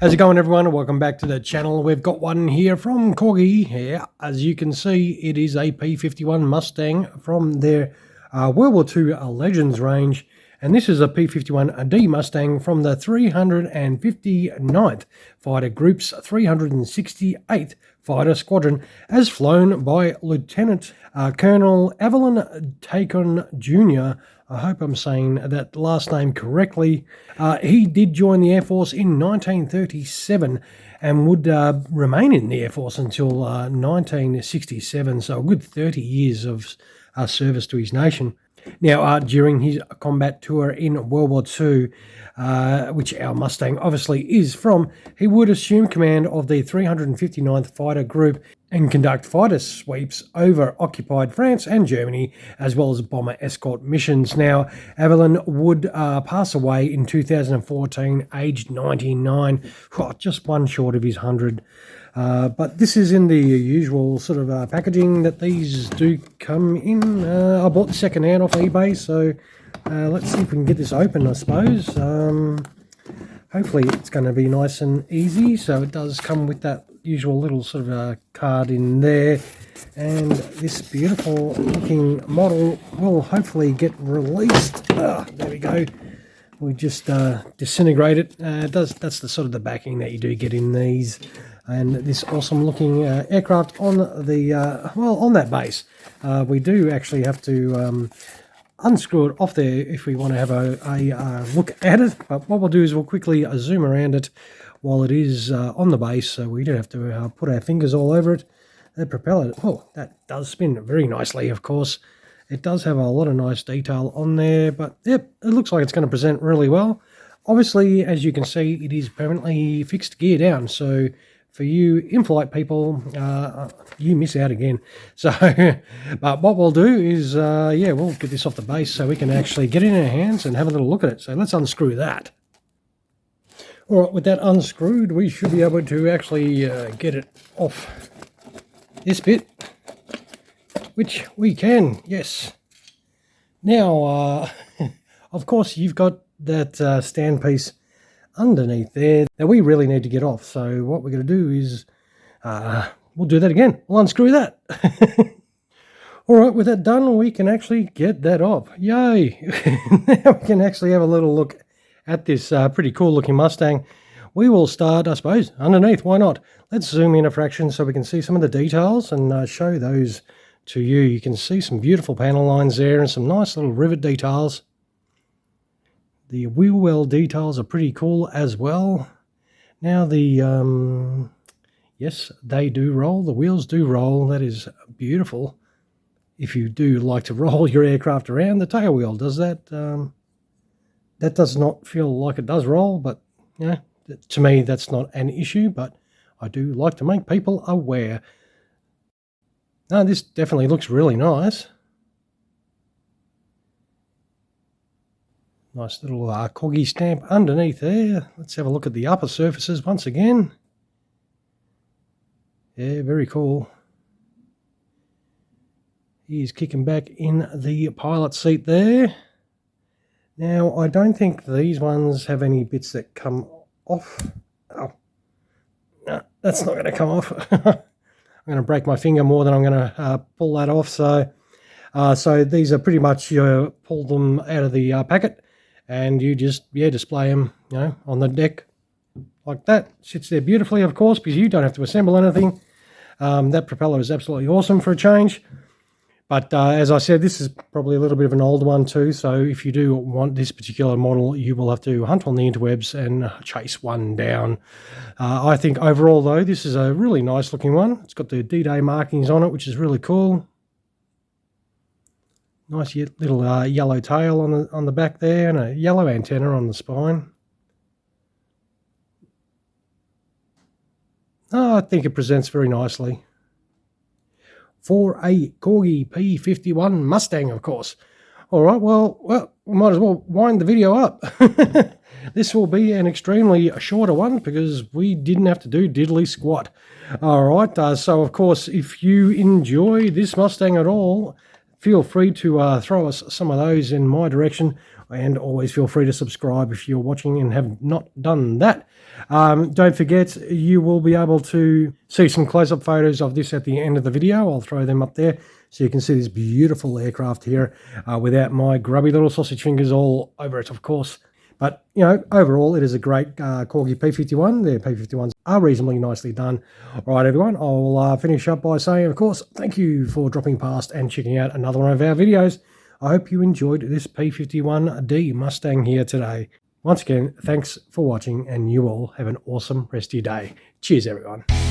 How's it going, everyone? Welcome back to the channel. We've got one here from Corgi. Here, as you can see, it is a P-51 Mustang from their World War II Legends range. And this is a P-51D Mustang from the 359th Fighter Group's 368th Fighter Squadron, as flown by Lieutenant Colonel Avelin Tacon Jr. I hope I'm saying that last name correctly. He did join the Air Force in 1937 and would remain in the Air Force until 1967, so a good 30 years of service to his nation. Now, during his combat tour in World War II, which our Mustang obviously is from, he would assume command of the 359th Fighter Group and conduct fighter sweeps over occupied France and Germany, as well as bomber escort missions. Now, Avelin would pass away in 2014, aged 99, just one short of his 100. But this is in the usual sort of packaging that these do come in. I bought the second hand off eBay, so let's see if we can get this open, I suppose. Hopefully it's going to be nice and easy. So it does come with that usual little sort of card in there, and this beautiful looking model will hopefully get released. There we go. We just disintegrate it. That's the sort of the backing that you do get in these. And this awesome looking aircraft on the on that base. We do actually have to unscrew it off there if we want to have a look at it. But what we'll do is we'll quickly zoom around it while it is on the base, so we don't have to put our fingers all over it. The propeller, oh, that does spin very nicely, of course. It does have a lot of nice detail on there, but yep, it looks like it's going to present really well. Obviously, as you can see, it is permanently fixed gear down, so for you in-flight people, you miss out again. So, but what we'll do is, yeah, we'll get this off the base so we can actually get it in our hands and have a little look at it. So let's unscrew that. All right, with that unscrewed, we should be able to actually get it off this bit, which we can, yes. Now, of course, you've got that stand piece underneath there that we really need to get off. So what we're going to do is we'll do that again. We'll unscrew that. All right, with that done, we can actually get that off. Yay! Now we can actually have a little look at this pretty cool looking Mustang. We will start, I suppose, underneath. Why not? Let's zoom in a fraction so we can see some of the details and show those to you. You can see some beautiful panel lines there and some nice little rivet details. The wheel well details are pretty cool as well. Now the, yes, they do roll. The wheels do roll. That is beautiful. If you do like to roll your aircraft around, the tail wheel does that. That does not feel like it does roll, but you know, to me that's not an issue, but I do like to make people aware. Now this definitely looks really nice. Nice little Corgi stamp underneath there. Let's have a look at the upper surfaces once again. Yeah, very cool. He's kicking back in the pilot seat there. Now, I don't think these ones have any bits that come off. Oh, no, that's not going to come off. I'm going to break my finger more than I'm going to pull that off. So these are pretty much, you pull them out of the packet and you just, yeah, display them, you know, on the deck like that. Sits there beautifully, of course, because you don't have to assemble anything. That propeller is absolutely awesome for a change. But as I said, this is probably a little bit of an old one too, so if you do want this particular model, you will have to hunt on the interwebs and chase one down. I think overall, though, this is a really nice looking one. It's got the D-Day markings on it, which is really cool. Nice little yellow tail on the back there and a yellow antenna on the spine. Oh, I think it presents very nicely. For a Corgi P-51 Mustang, of course. All right, well, we might as well wind the video up. This will be an extremely shorter one because we didn't have to do diddly squat. All right, so of course, if you enjoy this Mustang at all, feel free to throw us some of those in my direction. And always feel free to subscribe if you're watching and have not done that. Don't forget, you will be able to see some close-up photos of this at the end of the video. I'll throw them up there so you can see this beautiful aircraft here without my grubby little sausage fingers all over it, of course. But, you know, overall, it is a great Corgi P-51. Their P-51s are reasonably nicely done. All right, everyone, I'll finish up by saying, of course, thank you for dropping past and checking out another one of our videos. I hope you enjoyed this P-51D Mustang here today. Once again, thanks for watching, and you all have an awesome rest of your day. Cheers, everyone.